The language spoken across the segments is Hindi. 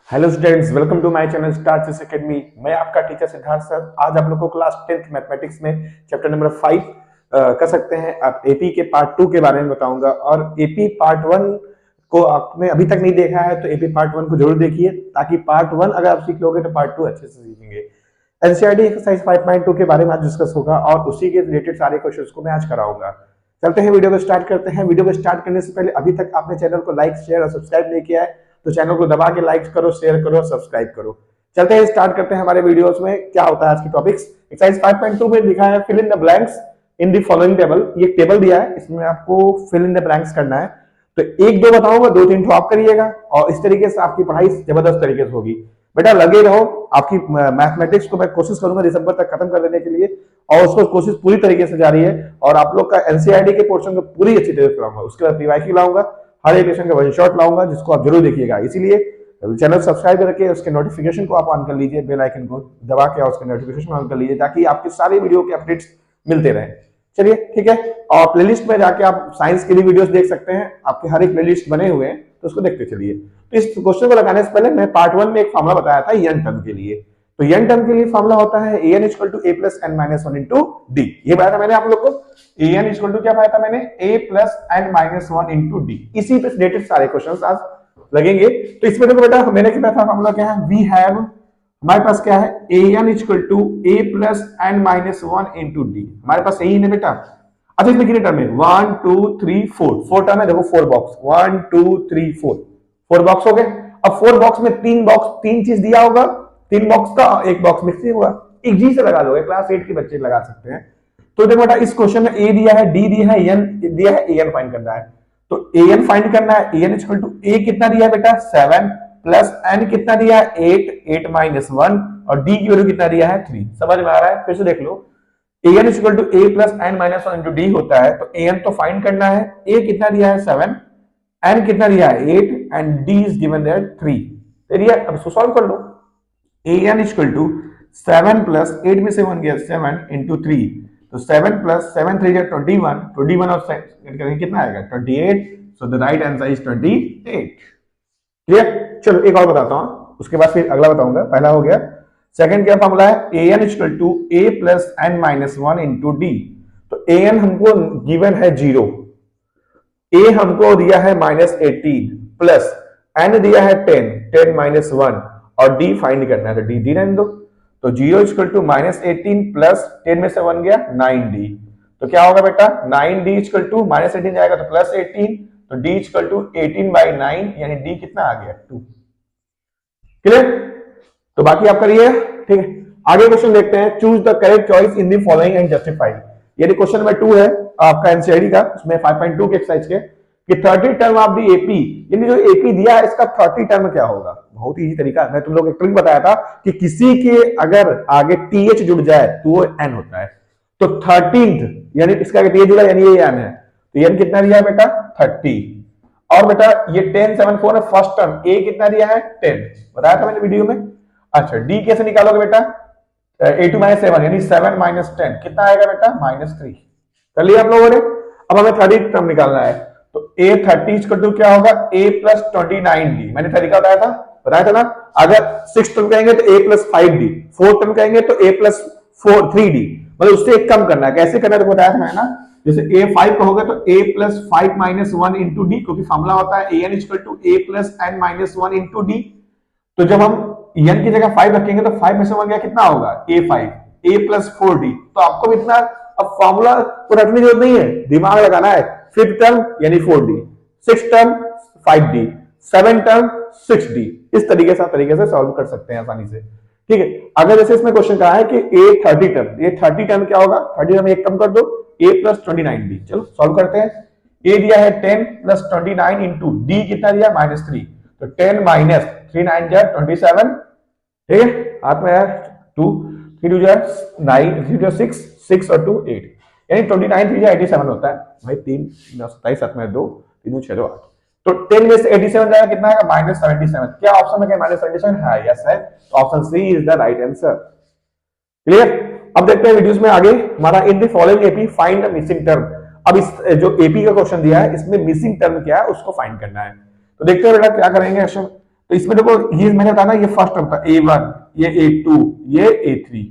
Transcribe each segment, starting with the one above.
Hello students, welcome to my channel Stars academy. मैं आपका टीचर सिद्धार्थ सर। आज आप लोगों को क्लास 10th मैथमेटिक्स में चैप्टर नंबर 5 कर सकते हैं। आप एपी के पार्ट 2 के बारे में बताऊंगा और एपी पार्ट 1 को आपने अभी तक नहीं देखा है तो एपी पार्ट 1 को जरूर देखिए, ताकि पार्ट 1 अगर आप सीख लोगे तो पार्ट 2 अच्छे से सीखेंगे। एनसीईआरटी एक्सरसाइज 5.2 के बारे में आज डिस्कस होगा और उसी के रिलेटेड सारे क्वेश्चंस को मैं आज कराऊंगा। चलते हैं, वीडियो को स्टार्ट करते हैं। वीडियो को स्टार्ट करने से पहले अभी तक आपने चैनल को लाइक, शेयर और सब्सक्राइब नहीं किया है तो चैनल को दबा के लाइक करो, शेयर करो, सब्सक्राइब करो। चलते हैं, स्टार्ट करते हैं हमारे वीडियोस में। क्या होता है आज की टॉपिक्स। एक्सरसाइज 5.2 में लिखा है fill in the blanks in the following table. ये टेबल दिया है, इसमें आपको फिल इन द ब्लैंक्स करना है। तो एक दो बताऊंगा, दो तीन ठो आप करिएगा और इस तरीके से आपकी पढ़ाई जबरदस्त तरीके से होगी। बेटा लगे रहो, आपकी मैथमेटिक्स को मैं कोशिश करूंगा दिसंबर तक खत्म कर देने के लिए और उसको कोशिश पूरी तरीके से जारी है और आप लोग का एनसीईआरटी के पोर्शन को पूरी अच्छी तरह से लाऊंगा। उसके बाद पीवाईक्यू लाऊंगा, हर एक क्वेश्चन का वन शॉट लाऊंगा जिसको आप जरूर देखिएगा। इसीलिए चैनल सब्सक्राइब करके उसके नोटिफिकेशन को आप ऑन कर लीजिए, बेल आइकन को दबा के और उसके नोटिफिकेशन ऑन कर लीजिए ताकि आपके सारे वीडियो के अपडेट्स मिलते रहें। चलिए ठीक है, और प्लेलिस्ट में जाके आप साइंस के लिए वीडियोस देख सकते हैं, आपके हर एक प्लेलिस्ट बने हुए हैं तो उसको देखते चलिए। तो इस क्वेश्चन को लगाने से पहले मैं पार्ट 1 में एक फॉर्मूला बताया था एन टर्म के लिए। तो एन टर्म के लिए फॉर्मूला होता है an equal to a plus n minus 1 into d. ये बताया था मैंने आप लोग को, an इक्वल टू क्या बताया था मैंने, a plus n minus 1 into D. इसी पे रिलेटेड सारे क्वेश्चन आज लगेंगे। तो इसमें देखो बेटा, मैंने क्या था फॉर्मूला, क्या है, वी हैव, हमारे पास क्या है, an equal to a plus n minus 1 into d. हमारे पास यही है बेटा। अच्छा इसमें कितने टर्म है, 1 2 3 4 टर्म है। देखो 4 बॉक्स, 1 2 3 4 बॉक्स हो गए। अब 4 बॉक्स में तीन चीज दिया होगा, 3 बॉक्स का एक बॉक्स मिक्सिंग होगा। एक जी से लगा लोगे, क्लास 8 के बच्चे लगा सकते हैं। तो देखो बेटा, इस क्वेश्चन में ए दिया है, डी दिया है, एन दिया है, एन फाइंड करना है। तो एन फाइंड करना है। एन इक्वल टू ए कितना दिया है बेटा, 7 प्लस एन कितना दिया है, 8 माइनस 1 और डी की वैल्यू कितना दिया है, 3। समझ में आ रहा है? फिर से देख लो, an equal to a plus n minus 1 into d होता है। तो an तो फाइंड करना है, a कितना दिया है 7, n कितना दिया है 8 and d is given there 3। चलिए अब इसको सॉल्व कर लो। an इक्वल टू 7 प्लस 8 में से 1 गया 7 इंटू 3, तो 7 प्लस 7 3 21 और कितना आएगा 28। So the right answer is 28। Clear? चलो एक और बताता हूं, उसके बाद फिर अगला बताऊंगा। पहला हो गया। सेकंड क्या फॉर्मूला है, an equal to a plus n minus 1 into d. तो an हमको गिवन है 0, a हमको दिया है माइनस 18 प्लस n दिया है 10 माइनस 1 और d फाइंड करना है। तो d रहने दो। तो 0 इक्वल टू माइनस 18 प्लस 10 में से 1 गया 9d। तो क्या होगा बेटा, 9d इक्वल टू माइनस 18 जाएगा तो प्लस 18, तो d इक्वल टू 18 बाई 9 यानी d कितना आ गया 2। क्लियर? तो बाकी आप करिए, ठीक है। आगे क्वेश्चन देखते हैं। Choose the correct choice in the following and justify. ये क्वेश्चन नंबर 2 है आपका एनसीईआरटी का, उसमें 5.2 के एक्सरसाइज के कि 30 टर्म ऑफ द एपी, यानी जो एपी दिया है इसका 30 टर्म क्या होगा। बहुत इजी तरीका है, मैं तुम लोग एक ट्रिक बताया था कि किसी के अगर आगे टीएच जुड़ जाए तो वो एन होता है। तो 13th यानी इसका टीएच जुड़ा यानी ये एन है। तो एन कितना दिया है बेटा 30। और बेटा ये 10 7 4 है फर्स्ट टर्म, ए कितना दिया है 10, बताया था मैंने वीडियो में। अच्छा डी कैसे निकालोगे बेटा, a टू माइनस 7 यानी 7 माइनस 10 कितना आएगा बेटा -3। कर लिया आप लोगों ने। अब हमें 30 टर्म निकालना है। तो a 30 इक्वल टू क्या होगा, a प्लस 29d। मैंने तरीका बताया था ना। अगर 6 टर्म कहेंगे तो a प्लस 5d, 4 टर्म कहेंगे तो a प्लस 3d, मतलब उससे एक कम करना है। कैसे करना है तो बताया था मैंने ना। जैसे a 5 कहोगे तो a plus 5 minus 1 into d, क्योंकि फॉर्मूला होता है an equal to a plus n minus 1 into d. तो जब हम n की जगह 5 रखेंगे तो 5 में से 1 गया कितना होगा a5, a प्लस 4d। तो आपको इतना अब फॉर्मूला को रखने की जरूरत नहीं है, दिमाग लगाना है। 5th टर्म यानी 4d, 6th term 5d, 7th term 6d। इस तरीके से सॉल्व कर सकते हैं आसानी से, ठीक है। अगर जैसे इसमें क्वेश्चन कहा है कि a 30 टर्म, ये 30 टर्म क्या होगा, 30 टर्म एक कम कर दो, a प्लस 29d। चलो सॉल्व करते हैं। a दिया है 10 प्लस 29 इंटू डी कितना दिया -3। तो 10 माइनस 3 9 जा 27, ठीक है। हाथ में है 2 3 2 जा 9 3 जा 6 6 और 2 8, यानी 29 3 जा 87 होता है भाई। 3 27 7 में 2 3 6 2 8। तो 10 में से 87 जाएगा कितना आएगा -77। क्या ऑप्शन में क्या -77 है? यस है। तो option C is the right answer. Clear? अब देखते हैं वीडियोस में आगे। हमारा in the following AP find the missing term. अब इस जो एपी का क्वेश्चन दिया है इसमें मिसिंग टर्म क्या है उसको फाइंड करना है। तो देखते हैं बेटा क्या करेंगे। तो इसमें देखो ये मैंने बताया ना, ये फर्स्ट टर्म था A1, ये A2, ये A3।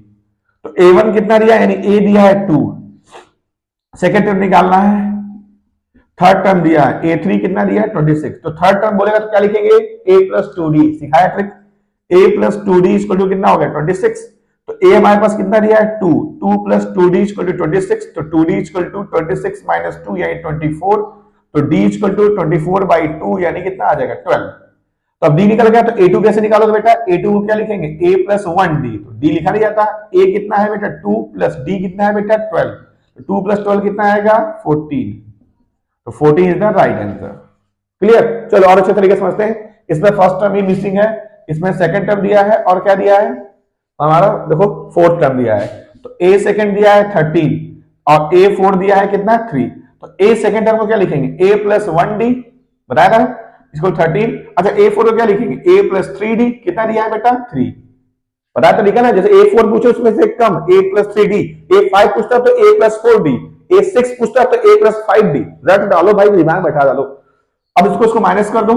तो A1 कितना दिया है, यानी A दिया है 2, सेकेंड टर्म निकालना है, थर्ड टर्म दिया है A3 कितना दिया है 26। तो थर्ड टर्म बोलेगा तो क्या लिखेंगे, A प्लस टू डी, सिखाया trick. A plus two d equal to कितना हो गया 26। तो A हमारे पास कितना दिया है 2, 2 plus two d equal to 26। तो 2d इक्वल टू 26 माइनस 2 यानी 24। तो d इक्वल टू 24/2 यानी कितना आ जाएगा 12। तो अब d निकल गया, तो A2 कैसे निकालो तो बेटा, A2 को क्या लिखेंगे A प्लस 1d। तो d लिखा नहीं जाता, A कितना है बेटा 2 प्लस d कितना है बेटा 12। तो 2 प्लस 12 कितना आएगा 14। तो 14 is the right answer. Clear, चलो और अच्छे तरीके से समझते हैं। इसमें फर्स्ट टर्म ही मिसिंग है, इसमें सेकंड टर्म दिया है और क्या दिया है हमारा, देखो फोर्थ टर्म दिया है। तो A सेकंड दिया है 13 और A फोर दिया है कितना 3। तो A सेकंड टर्म को क्या लिखेंगे A प्लस 1d, बताया था इसको 13। अच्छा A फोर को क्या लिखेंगे A प्लस 3d, कितना दिया है बेटा 3। पता तो लिखा ना, जैसे A4 पूछो उसमें से कम A प्लस 3d, A5 पूछता तो A प्लस 4d, A6 पूछता तो A प्लस 5d। रट डालो भाई, दिमाग बैठा डालो। अब इसको माइनस कर दो,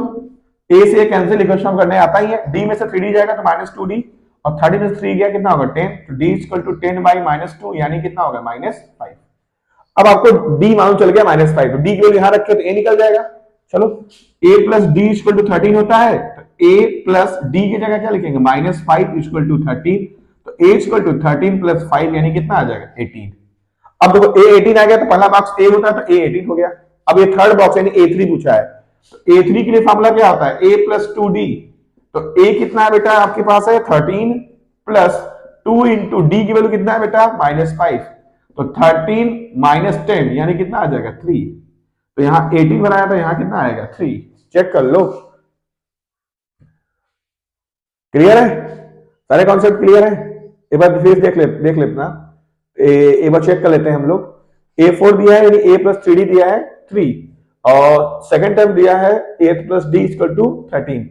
A से कैंसिल, इक्वेशन करने आता ही है। D में से 3d जाएगा तो माइनस 2d, और 30 में से 3 गया कितना होगा 10। तो d equal to 10 by minus 2 यानी कितना होगा -5। अब आपको d मालूम चल गया -5, तो d की वैल्यू यहां रखे तो a निकल जाएगा। चलो a plus D equal to 13 होता है, तो a प्लस डी की जगह क्या लिखेंगे -5 इक्वल टू 13। तो a इक्वल टू 13 प्लस 5 यानी कितना आ जाएगा 18। अब देखो a 18 आ गया, तो पहला बॉक्स a होता है तो a 18 हो गया। अब ये थर्ड बॉक्स यानी a3 पूछा है, तो a3 के लिए फॉर्मूला क्या होता है a प्लस 2d। तो a कितना है बेटा आपके पास है 13 प्लस 2 इंटू डी की वैल्यू कितना है बेटा -5। तो 13 माइनस 10 यानी कितना आ जाएगा 3। तो यहां 18 बनाया तो यहां कितना आएगा 3। चेक कर लो, क्लियर है, सारे कॉन्सेप्ट क्लियर है। एक बार फिर देख लेना, एक बार चेक कर लेते हैं हम लोग। A4 दिया है यानी A प्लस 3d दिया है 3, और सेकंड टर्म दिया है A plus D equal to 13।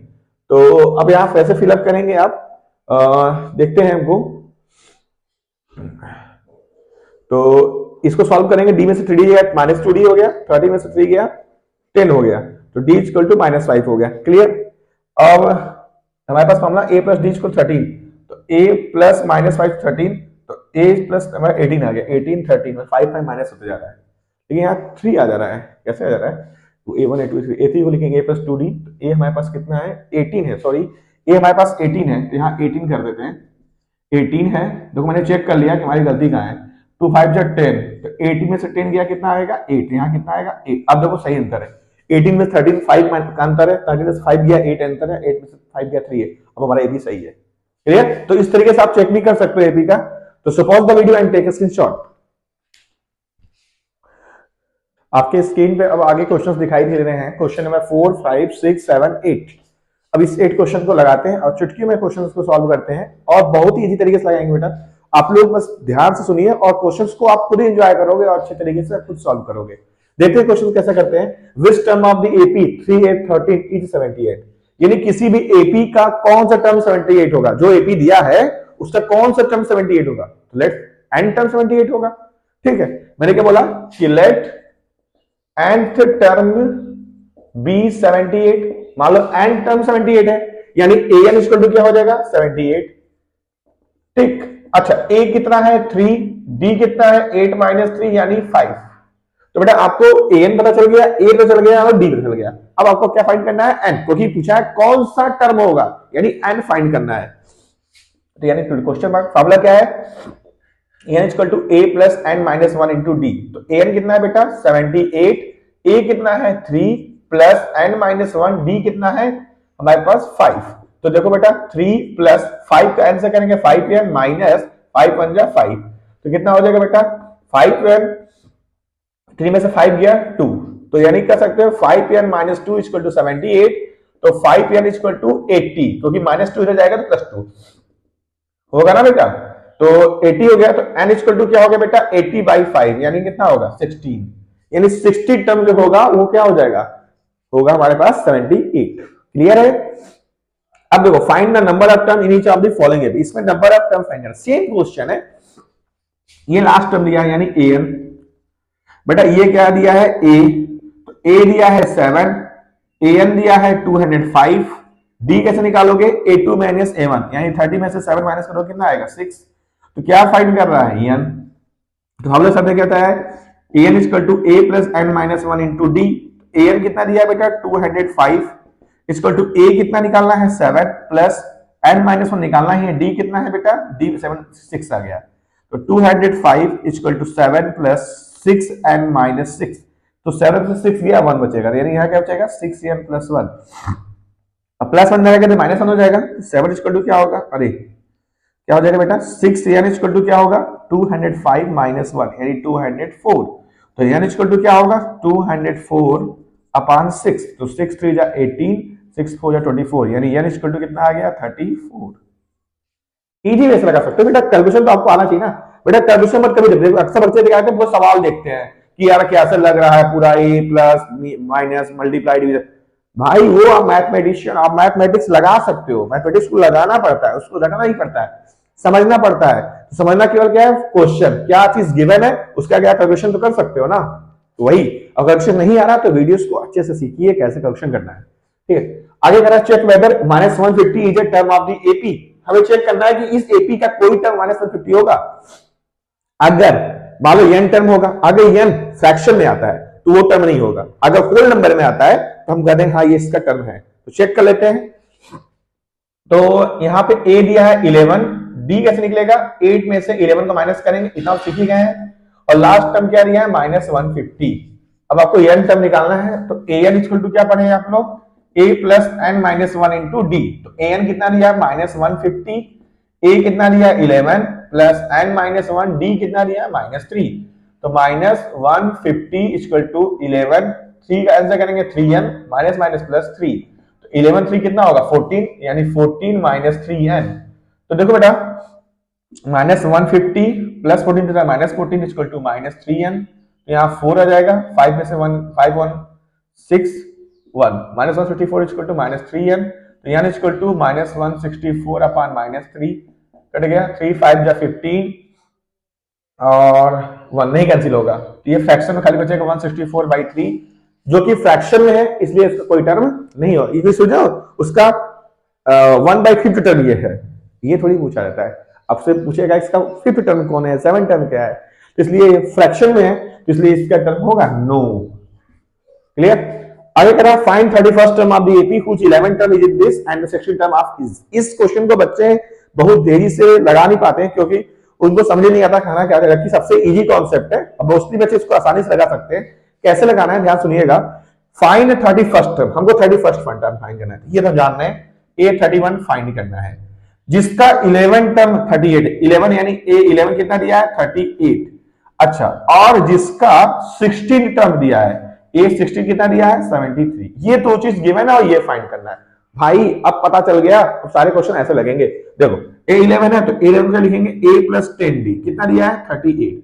तो अब यहां कैसे फिलअप करेंगे आप, देखते हैं हमको। तो इसको सॉल्व करेंगे, d में से 3d गया -2d हो गया, 30 में से 3 गया 10 हो गया, तो d इक्वल टू -5 हो गया। क्लियर, अब हमारे पास formula a plus D equal 13, तो a प्लस -5 13, तो a प्लस हमारा 18 आ गया, 18 13 में 5 माइनस होते जा रहा है, लेकिन यहाँ 3 आ जा रहा है। कैसे आ जा रहा है, तो a1 a2 a3 को लिखेंगे a प्लस 2d। तो a हमारे पास कितना है 18 है, सॉरी a हमारे पास 18 है, तो यहाँ 18 कर देते हैं। 18 है, देखो मैंने चेक कर लिया कि हमारी गलती कहाँ है। 2 5 10, तो 18 में से 10 गया कितना आएगा 8, यहाँ कितना आएगा 8। अब देखो सही अंतर है, 18 में 13 5 का अंतर है, 13 में से 5 गया 8 अंतर है, 8 में से 5 गया 3 है। अब हमारा ए भी सही है। क्लियर, तो इस तरीके से आप चेक भी कर सकते हो एपी का। तो suppose the video and take a screenshot. आपके स्क्रीन पे अब आगे क्वेश्चंस दिखाई दे रहे हैं, क्वेश्चन नंबर 4 5 6 7 8। अब इस 8 क्वेश्चन को लगाते हैं और चुटकी में क्वेश्चंस को सॉल्व करते हैं, और बहुत ही इजी तरीके से लगाएंगे बेटा। आप लोग बस ध्यान से सुनिए और क्वेश्चंस को आप खुद ही एंजॉय करोगे और अच्छे तरीके से खुद सॉल्व करोगे। देखते हैं क्वेश्चन कैसे करते हैं। Which term of the AP 3 8 13 is 78, यानी किसी भी एपी का कौन सा टर्म 78 होगा, जो एपी दिया है उसका कौन सा टर्म 78 होगा। तो लेट एन टर्म 78 होगा। ठीक है, मैंने क्या बोला कि लेट nth टर्म बी 78, मान लो n टर्म 78 है, यानी an इक्वल टू क्या हो जाएगा 78। ठीक, अच्छा a कितना है 3, d कितना है 8 माइनस 3 यानी 5। तो बेटा आपको an पता चल गया, a पता चल गया और d पता चल गया। अब आपको क्या फाइंड करना है n, क्योंकि पूछा है कौन सा टर्म होगा, यानी n फाइंड करना है। तो यानी क्वेश्चन मार्क फॉर्मूला क्या है, an equal to a plus n minus 1 into d. तो an कितना है बेटा 78, a कितना है 3 प्लस n माइनस 1, d कितना है हमारे पास 5। तो देखो बेटा 3 प्लस 5 का n से करेंगे 5n माइनस 5 1 जा 5, तो कितना हो जाएगा बेटा 5n, 3 में से 5 गया 2, तो यानी कह सकते हो 5n माइनस 2 इक्वल टू 78। तो 5n इक्वल टू 80, क्योंकि माइनस 2 इधर जाएगा तो प्लस 2 होगा ना बेटा। तो 80 हो गया, तो n इक्वल टू क्या हो गया बेटा 80/5 यानी कितना होगा 16, यानी 60 टर्म जो होगा वो क्या हो जाएगा, होगा हमारे पास 78। क्लियर है। अब देखो find the number of term in each of the following AP, इसमें नंबर ऑफ टर्म फाइंड करना। सेम क्वेश्चन है, ये लास्ट टर्म दिया है यानी an, बेटा ये क्या दिया है a, तो a दिया है 7, an दिया है 205, डी कैसे निकालोगे, A2 माइनस A1, यानी 30 में से 7 माइनस करोगे कितना आएगा 6। तो क्या फाइंड कर रहा है n, तो हम लोग सब कहता है an equal to a plus n minus one into d. an कितना दिया है बेटा 205 इक्वल टू a कितना निकालना है 7 प्लस n माइनस वन निकालना है, d कितना है बेटा d 6 आ गया, तो 205 equal to 7 plus 6n minus 6, तो 7 से 6 गया 1 बचेगा, यानी यहाँ क्या बचेगा 6n प्लस 1। अब प्लस 1 रहेगा तो माइनस 1 हो जाएगा, 7 इक्वल टू क्या होगा, अरे क्या हो जाएगा बेटा 6n इक्वल टू क्या होगा 205 माइनस 1 यानी 204, तो n इक्वल टू क्या होगा 204 अपॉन 6, तो 6 3 जा 18, 6 4 जा 24, यानी n इक्वल टू कितना आ गया 34। इजी वे से लगा सकते हो बेटा, कैलकुलेशन तो आपको आना चाहिए ना बेटा, कैलकुलेशन मत कभी देखो, अक्सर बच्चे दिखाते हैं बहुत सवाल देखते हैं कि यार कैसे लग रहा है पूरा a plus minus multiply division, भाई वो आप मैथमेटिशियन, आप मैथमेटिक्स लगा सकते हो, मैथमेटिक्स को लगाना पड़ता है, उसको लगाना ही पड़ता है, समझना पड़ता है, तो समझना केवल क्या है क्वेश्चन, क्या चीज गिवन है उसका क्या कैलकुलेशन तो कर सकते हो ना, तो वही। अगर कैलकुलेशन नहीं आ रहा तो वीडियोस को अच्छे से सीखिए कैसे कैलकुलेशन करना है, ठीक है। आगे करा check whether -150 is a term of the AP, हमें चेक करना है कि इस एपी का कोई टर्म -150 होगा। अगर मान लो n टर्म होगा, अगर n फ्रैक्शन में आता है तो वो टर्म नहीं होगा, अगर होल नंबर में आता है तो हम कहते हैं हाँ ये इसका टर्म है, तो चेक कर लेते हैं। तो यहाँ पे a दिया है 11, d कैसे निकलेगा 8 में से 11 को माइनस करेंगे, इतना सीख ही गए हैं, और लास्ट टर्म क्या दिया है -150। अब आपको n टर्म निकालना है, तो an इक्वल टू क्या पढ़े आप लोग a plus n minus one into d, तो an कितना दिया -150, a कितना दिया 11 plus n minus one, d कितना दिया -3, तो -150 इक्वल टू 11, 3 का आंसर करेंगे 3n माइनस माइनस प्लस 3, तो 11 3 कितना होगा 14, यानी 14 माइनस 3n। तो देखो बेटा -150 plus 14 minus 14 equal to -3n, तो यहाँ 4 आ जाएगा, 5 में से 1 5 1 6 1 -154 इक्वल टू -3n, तो यानी इक्वल टू -164 अपॉन -3 कट गया, 3 5 जा 15 और 1 नहीं कैंसिल होगा, तो ये फ्रैक्शन में खाली बचेगा 164/3, जो कि फ्रैक्शन में है इसलिए इसका कोई टर्म नहीं हो, ये सोचो उसका 1/5 टर्म ये है, ये थोड़ी पूछा जाता है, आपसे पूछेगा इसका 5th टर्म कौन है, 7th टर्म क्या है, तो इसलिए फ्रैक्शन में है तो इसलिए इसका टर्म होगा नो। क्लियर। आगे कह रहा है find 31st term of the AP which 11th term is in this and the 16th term of is. इस क्वेश्चन को बच्चे बहुत देरी से लगा नहीं पाते हैं क्योंकि उनको समझ नहीं आता खाना क्या है, कि सबसे इजी कॉन्सेप्ट है, अब मोस्टली बच्चे इसको आसानी से लगा सकते हैं। कैसे लगाना है ध्यान सुनिएगा। फाइंड 31st टर्म, हमको 31st टर्म फाइंड करना है, ये तो जानना है, A31 फाइंड करना है, जिसका 11 टर्म 38, 11 यानी A11 कितना दिया है 38, अच्छा, और जिसका 16 टर्म दिया है A16 कितना दिया है 73, ये दो चीज गिवन है और ये फाइंड करना है। भाई अब पता चल गया, अब सारे क्वेश्चन ऐसे लगेंगे, देखो A11 है तो A11 क्या लिखेंगे A प्लस 10D कितना दिया है 38,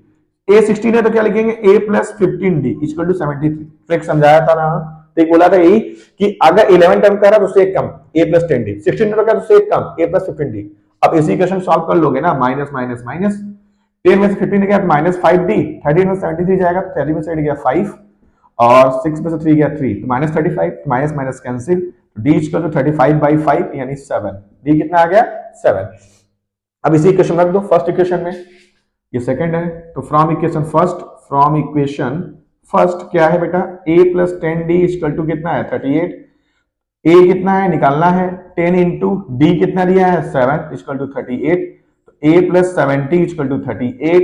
A16 है तो क्या लिखेंगे A plus 15D equal to 73, trick समझाया था ना, तो बोला था यही कि अगर 11 टर्म कर रहा है तो उससे एक कम A प्लस 10D, 16 टर्म का तो उससे एक कम A प्लस 15D। अब इसी इक्वेशन सॉल्व कर लोगे ना, माइनस माइनस माइनस, 10 में से 15 गया -5D, 13 में 73 जाएगा तो 30 में से गया 5 और 6 में से 3 गया 3, तो -35, minus minus cancel, D equal to 35/5 यानी 7, D कितना आ गया 7। अब इसी इक्वेशन रख दो फर्स्ट इक्वेशन में, ये सेकंड है, तो फ्रॉम इक्वेशन फर्स्ट क्या है बेटा A plus 10D equal to कितना है 38, A कितना है निकालना है 10 इंटू D कितना दिया है 7 इक्वल टू 38, तो A प्लस 70 इक्वल टू 38,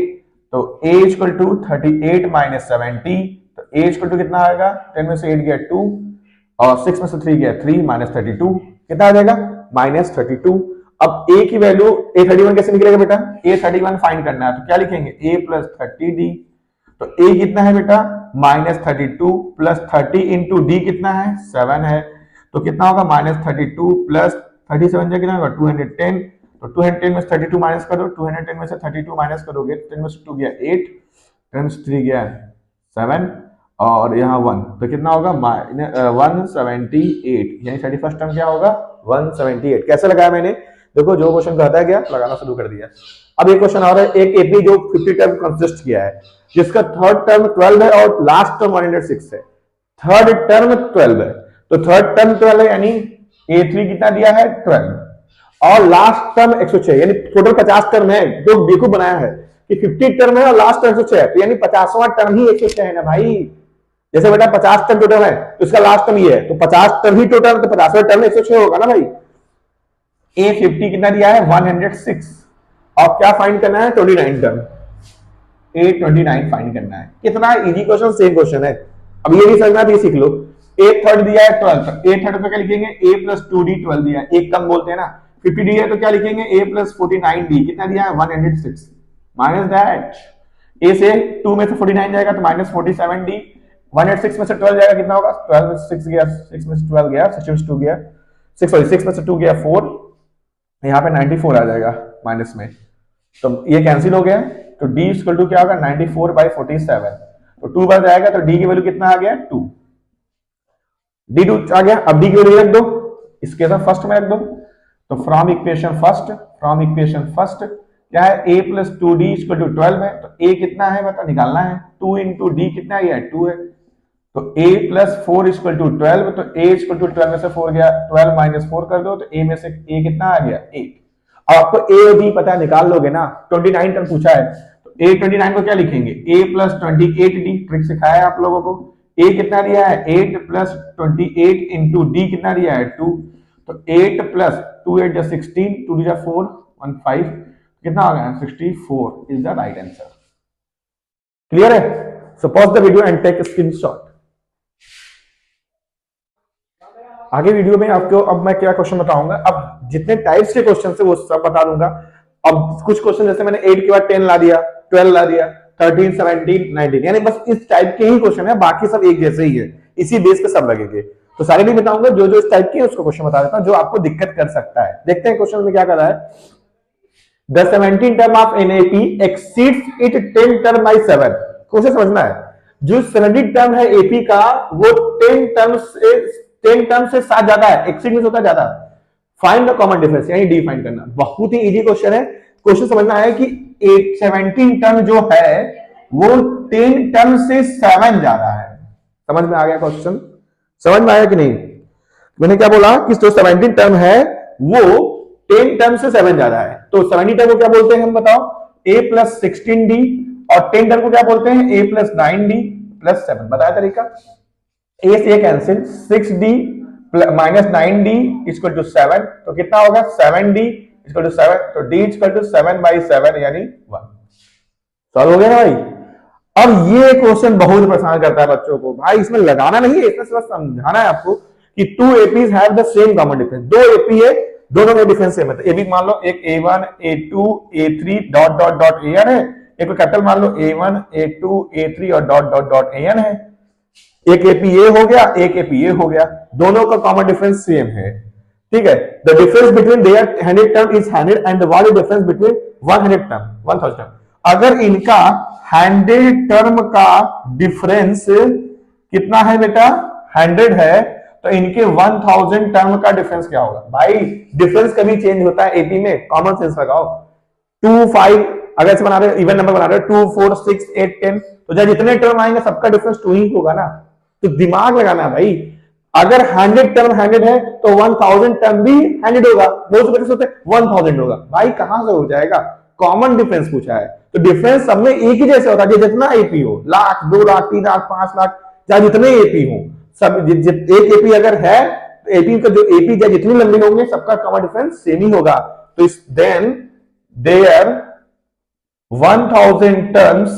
तो A इक्वल टू 38 माइनस 70, तो A इक्वल टू कितना आएगा 10 में से 8 गया 2 और 6 में से 3 गया 3 माइनस 32 कितना आ जाएगा -32। अब A की वैल्यू A31 कैसे निकलेगा बेटा, A31 फाइंड करना है तो क्या लिखेंगे A प्लस 30D, तो A कितना है बेटा -32 प्लस 30 इंटू D कितना है 7 है, तो कितना होगा -32 प्लस 37 कितना होगा 210, तो 210 में से 32 माइनस करो, 210 में से 32 माइनस करोगे, 10 में से 2 गया 8, 10 में से 3 गया 7 और यहाँ 1, तो कितना होगा 178, यानी 31st टर्म क्या होगा 178। कैसे लगाया मैंने, देखो जो क्वेश्चन कहता है गया लगाना शुरू कर दिया। अब एक क्वेश्चन और है, एक एपी जो 50 टर्म कंसिस्ट किया है, जिसका थर्ड टर्म 12 है और लास्ट टर्म 106 है, थर्ड टर्म 12 है, तो थर्ड टर्म 12 है यानी A3 कितना दिया है 12 और लास्ट टर्म 106, यानी टोटल 50 टर्म है। जो बेवकूफ बनाया है कि 50 टर्म है और लास्ट टर्म 106 है, तो यानी 50वां टर्म ही 106 है ना भाई। जैसे बेटा 50 टर्म टोटल है तो इसका लास्ट टर्म ये है, तो 50 टर्म ही टोटल, तो 50वां टर्म 106 होगा ना भाई। A50 कितना दिया है 106 और क्या फाइंड करना है 29 टर्म, A29 फाइंड करना है। कितना इजी क्वेश्चन, सेम क्वेश्चन है। अब ये भी समझना, ये सीख लो। A3 दिया है 12, A3 पे क्या लिखेंगे A प्लस 2D 12 दिया है, एक कम बोलते हैं ना। 50 दिया है तो क्या लिखेंगे A प्लस 49D, कितना दिया है 106 माइनस दैट A से 2 में से 49 जाएगा तो माइनस 47D, 106 में से 12 जाएगा कितना होगा, 12 में से 6 गया, 6 में से 12 गया, 6 में से 2 गया, 6 में से 2 गया 4, यहाँ पे 94 आ जाएगा माइनस में, तो ये कैंसिल हो गया। तो D इक्वल टू क्या होगा 94/47, तो 2 बार जाएगा तो D की वैल्यू कितना आ गया 2, D2 आ गया। अब D की वैल्यू रख दो, इसके साथ फर्स्ट में रख दो, तो फ्रॉम इक्वेशन फर्स्ट क्या है A plus 2D equal to 12 है, तो A कितना है बता निकालना है, 2 इंटू D कितना है 2 है, तो A प्लस 4 इक्वल टू 12, तो A इक्वल टू 12 में से 4 गया, 12 माइनस 4 कर दो तो A में से A कितना आ गया 8। अब आपको A और B पता है, निकाल लोगे ना। 29 टर्म पूछा है तो A29 को क्या लिखेंगे A प्लस 28D, ट्रिक सिखाया है आप लोगों को। A कितना दिया है 8 प्लस 28 इंटू D कितना दिया है 2, तो 8 प्लस 2 8 जा 16, 2 जा 4 15, कितना आ गया 64 is the right answer. Clear है? So pause the video and take screenshot. आगे वीडियो में आपको अब मैं क्या क्वेश्चन बताऊंगा, अब जितने टाइप्स के क्वेश्चन है वो सब बता दूंगा। अब कुछ क्वेश्चन जैसे मैंने 8 के बाद 10 ला दिया, 12 ला दिया, 13 17 19, यानी बस इस टाइप के ही क्वेश्चन है, बाकी सब एक जैसे ही है, इसी बेस पे सब लगेंगे। तो सारे नहीं बताऊंगा, जो जो इस टाइप के है उसको क्वेश्चन बता देता हूं जो आपको दिक्कत कर सकता है। देखते हैं क्वेश्चन में क्या कर रहा है। The 17 term of NAP exceeds its 10 term by 7। Question समझना है, जो 17 टर्म है AP का वो 10 टर्म से 7 ज्यादा है, एक्सीड में होता है ज्यादा। फाइंड द कॉमन डिफरेंस, यानी डी फाइंड करना। बहुत ही इजी क्वेश्चन है। क्वेश्चन समझना है कि 17 टर्म जो है वो 10 टर्म से 7 ज्यादा है। समझ में आ गया क्वेश्चन? समझ में आया कि नहीं? मैंने क्या बोला कि जो 17 टर्म है वो 10 टर्म से 7 ज्यादा है, तो 70 टर्म को क्या बोलते हैं हम बताओ, A प्लस 16D, और 10 टर्म को क्या बोलते हैं A प्लस 9D प्लस 7। बताया तरीका, A से cancel, 6D minus 9D equal to 7, तो कितना होगा 7D इक्वल टू 7, तो D इक्वल टू 7/7 यानी 1। सॉल्व हो गया भाई। अब ये क्वेश्चन बहुत परेशान करता है बच्चों को, भाई इसमें लगाना नहीं है, इसमें सिर्फ समझाना है आपको कि 2 APs have the same common difference. 2 AP है, दोनों में डिफरेंस सेम है, तो AB मान लो एक A1 A2 A3 dot dot dot AN है, एक को कैपिटल मान लो A1 A2 A3 और डॉट डॉट डॉट AN है। एक AP ये हो गया, एक AP ये हो गया, दोनों का कॉमन डिफरेंस सेम है। ठीक है, the difference between their 100 term is 100 and what is difference between 100 term 1000 term. अगर इनका 100 टर्म का डिफरेंस कितना है बेटा 100 है, तो इनके 1000 टर्म का डिफरेंस क्या होगा? भाई डिफरेंस कभी चेंज होता है एपी में, कॉमन सेंस लगाओ। 2 5 अगर ऐसे बना रहे हो, इवन नंबर बना रहे हो, 2 4 6 8 10, तो जब जितने टर्म आएंगे सबका डिफरेंस 2 ही होगा ना। तो दिमाग लगाना भाई, अगर 100 टर्म 100 है तो 1000 टर्म भी 100 होगा, बहुत से होते 1000 होगा। भाई कहां से हो जाएगा? कॉमन डिफरेंस पूछा है, तो डिफरेंस सब में एक ही जैसे होता है, जितना एपी हो, लाख 2 लाख 3 लाख 5 लाख, चाहे जितने एपी हो, सब एक एपी अगर है तो एपी का जो एपी या जितनी लंबी होंगे सबका कॉमन डिफरेंस सेम ही होगा। तो is then there 1000 terms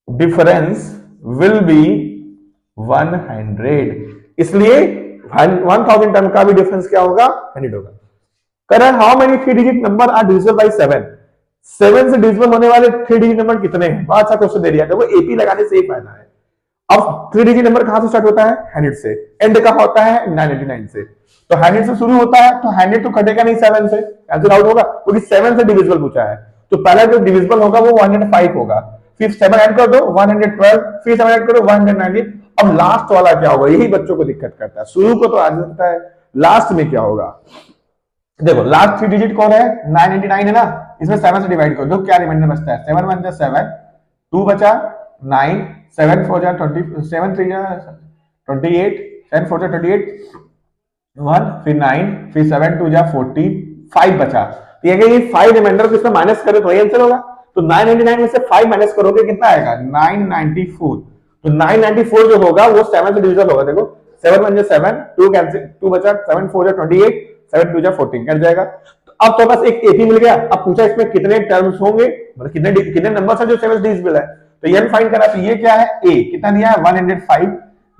difference will be 100। इसलिए 1000 टर्म का भी डिफरेंस क्या होगा 100 होगा। करें how many 3 digit number are divisible by 7। 7 से डिविजिबल होने वाले 3 डिजिट नंबर कितने हैं? बहुत अच्छा क्वेश्चन दे दिया, देखो एपी लगाने से ही फायदा है। अब 3 डिजिट नंबर कहां से स्टार्ट होता है 100 से, एंड कहां होता है 999 से, तो 100 से शुरू होता है, तो 100 तो कटेगा नहीं 7 से, कैंसिल आउट होगा, क्योंकि 7 से डिविजिबल पूछा है। तो पहला जो डिविजिबल होगा वो 105 होगा, फिर 7 ऐड कर दो 112, फिर 7 ऐड करो 190। अब लास्ट वाला क्या होगा, यही बच्चों को दिक्कत करता है। शुरू को तो आ जाता है, लास्ट में क्या होगा? देखो लास्ट 3 डिजिट कौन है 999 है ना, इसमें 7 से डिवाइड कर दो, क्या रिमाइंडर बचता है 7 1 7, 2 बचा 9, 7 4 जा 20, 7 3 जा 28, 7 4 28, 1 फिर 9 फिर 7 2 जा 14, 5 बचा। तो ये 5 रिमाइंडर को इसमें माइनस करो तो वही आंसर होगा। तो 999 में से 5 माइनस करोगे कितना आएगा 994। तो 994 जो होगा वो 7 से डिविजन होगा। देखो 7 1 7, 2 कैंसिल, 2 बचा, 7 4 28, 7 2 14 कट जाएगा। तो अब तो बस एक एपी मिल गया। अब पूछा इसमें कितने टर्म्स होंगे, मतलब कितने नंबर्स है जो 7 डिविजिबल है। तो ये फाइंड करा। तो ये क्या है, ए कितना दिया है 105,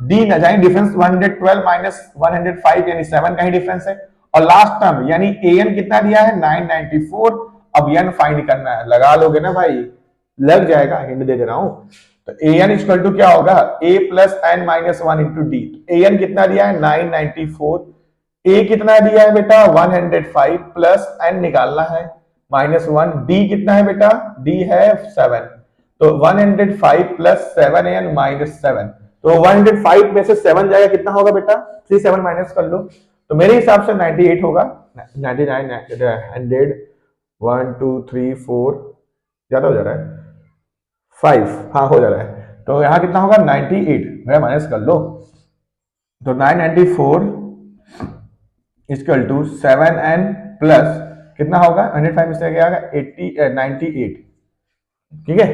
डी न जाए डिफरेंस 112 माइनस 105 यानी 7 का ही डिफरेंस है। और लास्ट टर्म यानी एन कितना दिया है 994। अब एन फाइंड करना है, लगा लोगे ना भाई, लग जाएगा, हिंट दे दे रहा हूं। तो एन इक्वल टू क्या होगा a plus n minus 1 into d. N कितना दिया है 994, ए कितना दिया है बेटा 105 प्लस एन निकालना है माइनस 1, डी कितना है बेटा, डी है 7। तो 105 प्लस 7 एन माइनस 7, तो 105 में से 7 जाएगा कितना होगा बेटा 37 माइनस कर लो। तो मेरे हिसाब से 98 होगा, 99 100 1 2 3 4 ज्यादा हो जा रहा है 5, हाँ हो जा रहा है। तो यहाँ कितना होगा 98, मेरा माइनस कर लो। तो 994 इक्वल टू 7n प्लस कितना होगा 105 में से क्या आएगा 98, ठीक है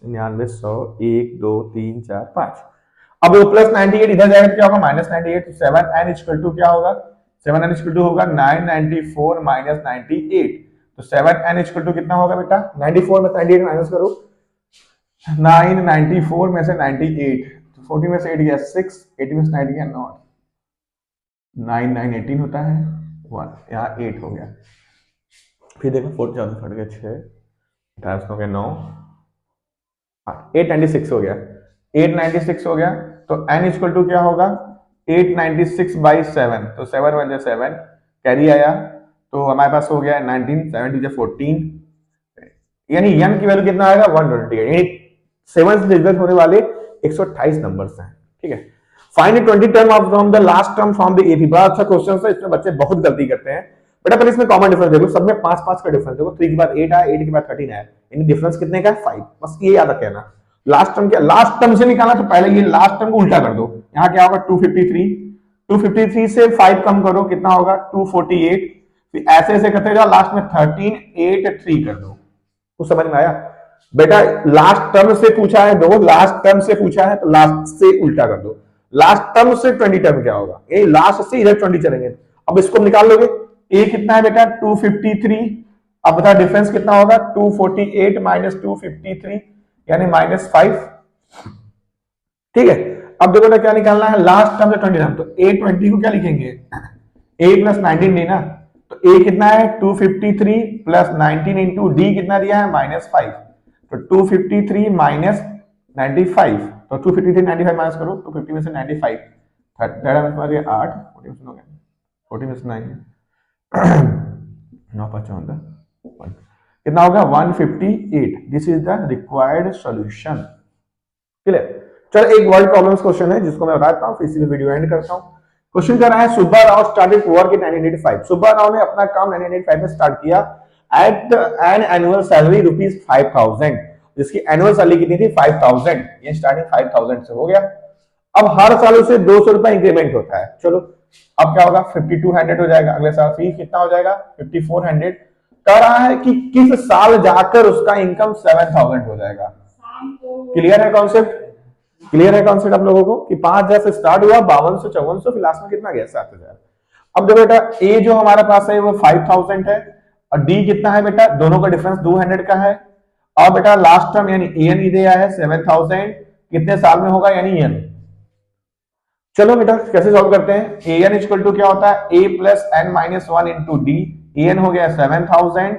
99 100 1 2 3 4 5। अब वो प्लस 98 इधर जाएगा तो क्या होगा माइनस 98। तो 7n इक्वल टू क्या होगा 7n इक्वल टू होगा 994 माइनस 98। तो 7n इक्वल टू कितना होगा बेटा 94 में 98 माइनस करो, 994 में से 98, 40 में से 8 गया 6, 80 में से 9 गया 9, 9 9 18 होता है 1, यहाँ 8 हो गया। फिर देखो 4 4 फट गया 6, 18 हो गया 9, 896 हो गया, 896 हो गया। तो n इक्वल टू क्या होगा 896 बाई 7, तो 7 1 जा 7 कैरी आया, तो हमारे पास हो गया 19, 7 2 14, यानी n की वैल्यू कितना आएगा 120, यानी 7 से डिविजन होने वाले 128 नंबर्स हैं, ठीक है। Find 20 term of from the last term from the AP. बड़ा अच्छा क्वेश्चन है, इसमें बच्चे बहुत गलती करते हैं बेटा। पहले इसमें कॉमन डिफरेंस देखो, सब में 5 5 का डिफरेंस देखो, 3 के बाद 8 आया, 8 के बाद 13 आया, यानी डिफरेंस कितने का है 5। बस ये याद रखना। लास्ट टर्म क्या, लास्ट टर्म से निकालना तो पहले ये लास्ट टर्म को उल्टा कर दो। यहाँ क्या होगा 253, 253 से 5 कम करो कितना होगा 248, फिर ऐसे ऐसे करते जाओ, लास्ट में 13 8 3 कर दो। कुछ समझ में आया बेटा? लास्ट टर्म से पूछा है, दो लास्ट टर्म से पूछा है तो लास्ट से उल्टा कर दो। लास्ट टर्म से 20 टर्म क्या होगा, ये लास्ट से इधर 20 चलेंगे। अब इसको निकाल लोगे, ए कितना है बेटा 253, अब बता डिफरेंस कितना होगा 248 माइनस 253 यानी माइनस 5, ठीक है। अब देखो ना क्या निकालना है लास्ट टर्म से 20 टर्म, तो a20 को क्या लिखेंगे a प्लस 19 डी ना, तो a कितना है 253 प्लस 19 इंटू डी कितना दिया है माइनस 5, तो 253 माइनस 95, तो 253 95 माइनस करो, 250 में से 95 थर्ड में समझ गए 8, 40 में से हो गया 40 में से 9 9 5 14 कितना होगा 158। This is the required solution, clear. चलो एक वर्ड प्रॉब्लम्स क्वेश्चन है जिसको मैं बताता हूँ, फिर इसी में वीडियो एंड करता हूँ। क्वेश्चन कर रहा है Subba Rao started work in 1985। Subba Rao ने अपना काम 1985 में स्टार्ट किया at an annual salary rupees 5000, जिसकी एनुअल सैलरी कितनी थी 5000, ये स्टार्टिंग 5000 से हो गया। अब हर साल उसे 200 रुपए इंक्रीमेंट होता है। चलो अब क्या होगा 5200 हो जाएगा, अगले साल फिर कितना हो जाएगा 5400। कह रहा है कि किस साल जाकर उसका इनकम 7000 हो जाएगा। क्लियर है कॉन्सेप्ट? क्लियर है कॉन्सेप्ट आप लोगों को कि 5000 से स्टार्ट हुआ 5200 5400 फिर लास्ट में कितना गया 7000। अब देखो बेटा ए जो हमारे पास है वो 5000 है और डी कितना है बेटा, दोनों का डिफरेंस 200 का है। और बेटा लास्ट टर्म यानी एन ही दिया है 7000, कितने साल में होगा यानी एन। चलो बेटा कैसे सॉल्व करते हैं। ए एन इक्वल टू क्या होता है a plus n minus 1 into d, n हो गया 7000,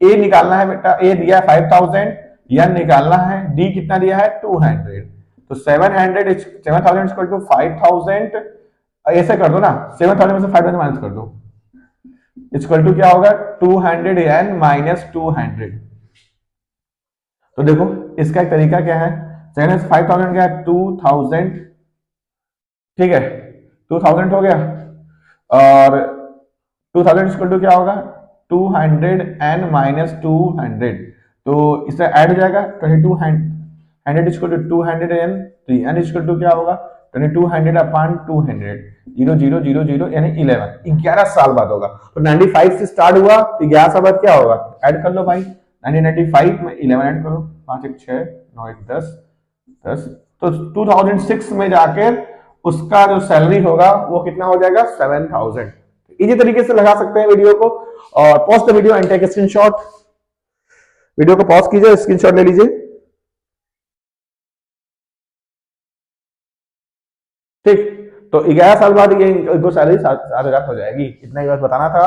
ए निकालना है बेटा, ए दिया है 5000, एन निकालना है, डी कितना दिया है 200, तो 7000 इक्वल टू 5000, ऐसे कर दो ना 7000 में से 5000 माइनस कर दो, इक्वल टू क्या होगा 200 एन माइनस 200। तो देखो इसका एक तरीका क्या है, 5000 क्या है 2000, ठीक है 2000 हो गया, और 2000 इक्वल टू क्या होगा 200 एन माइनस 200, तो इससे ऐड हो जाएगा 2200 इक्वल टू 200 एन, तो एन इक्वल टू क्या होगा 2200 अपॉन 200, 0000 यानी 11 साल बाद होगा। तो 95 से स्टार्ट हुआ तो 11 साल बाद क्या होगा, ऐड कर लो भाई, 1995 में 11 ऐड करो, 5 1 6 9 1 10 10, तो 2006 में जाकर उसका जो सैलरी होगा वो कितना हो जाएगा, 7000। इसी तरीके से लगा सकते हैं वीडियो को। और pause the video and take a screenshot. Video को पॉज कीजिए, स्क्रीनशॉट ले लीजिए। ठीक, तो 11 साल बाद ये इनको सैलरी 7000 हो जाएगी। इतना ही बस बताना था।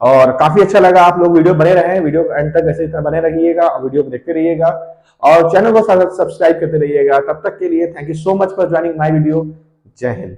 और काफी अच्छा लगा, आप लोग वीडियो बने रहे, वीडियो एंड तक ऐसे इतना बने रहिएगा और वीडियो को देखते रहिएगा और चैनल को सब्सक्राइब करते रहिएगा। तब तक के लिए thank you so much for joining my video. जय हिंद।